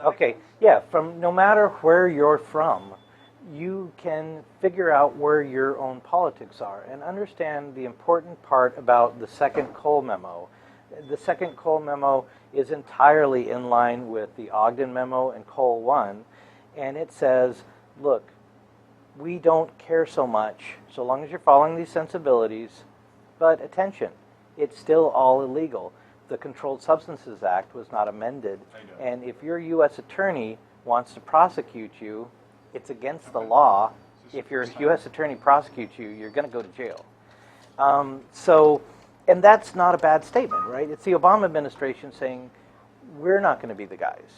Okay, yeah, from no matter where you're from, you can figure out where your own politics are and understand the important part about the second Cole memo. The second Cole memo is entirely in line with the Ogden memo and Cole 1, and it says, look, we don't care so much so long as you're following these sensibilities, but attention, it's still all illegal. The Controlled Substances Act was not amended, and if your U.S. attorney wants to prosecute you, it's against the law. If your U.S. attorney prosecutes you, you're going to go to jail. And that's not a bad statement, right? It's the Obama administration saying, we're not going to be the guys.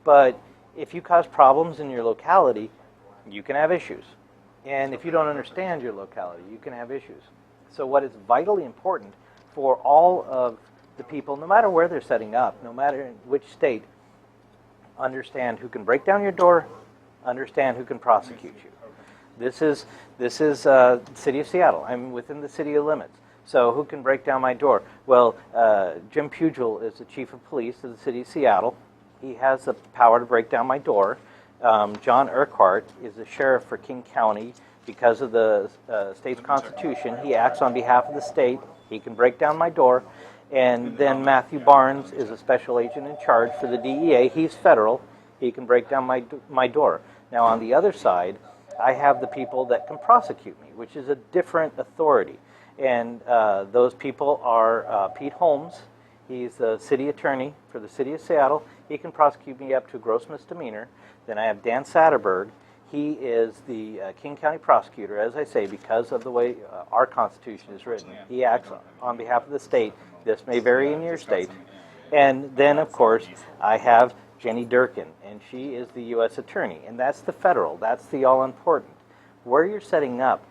But if you cause problems in your locality, you can have issues. And if you don't understand your locality, you can have issues. So what is vitally important for all of the people, no matter where they're setting up, no matter in which state, understand who can break down your door, understand who can prosecute you. This is the city of Seattle. I'm within the city limits. So who can break down my door? Well, Jim Pugel is the chief of police of the city of Seattle. He has the power to break down my door. John Urquhart is the sheriff for King County. Because of the state's constitution, he acts on behalf of the state. He can break down my door. And then Matthew Barnes is a special agent in charge for the DEA. He's federal. He can break down my door. Now, on the other side, I have the people that can prosecute me, which is a different authority. And those people are Pete Holmes. He's the city attorney for the city of Seattle. He can prosecute me up to a gross misdemeanor. Then I have Dan Satterberg. He is the King County prosecutor, as I say, because of the way our Constitution is written. He acts on behalf of the state. This may vary in your state. And then, of course, I have Jenny Durkin, and she is the U.S. Attorney. And that's the federal. That's the all-important. Where you're setting up,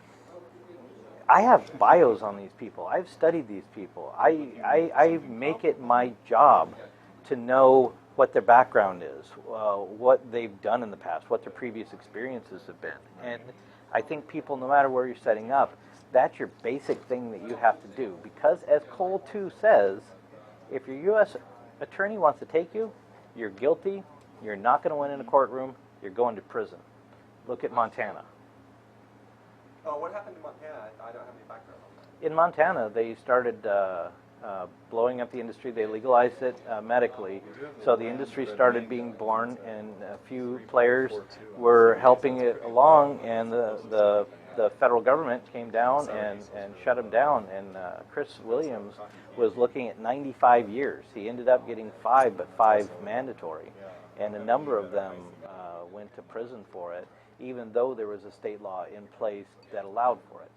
I have bios on these people. I've studied these people. I make it my job to know what their background is, what they've done in the past, what their previous experiences have been. And I think people, no matter where you're setting up, that's your basic thing that you have to do. Because as Cole 2 says, if your U.S. attorney wants to take you, you're guilty, you're not going to win in a courtroom, you're going to prison. Look at Montana. Oh, what happened in Montana? I don't have any background on that. In Montana, they started blowing up the industry. They legalized it medically. So the industry started being born, and a few players were helping it along, and the federal government came down and shut them down. And Chris Williams was looking at 95 years. He ended up getting 5, but 5 mandatory. And a number of them went to prison for it, even though there was a state law in place that allowed for it.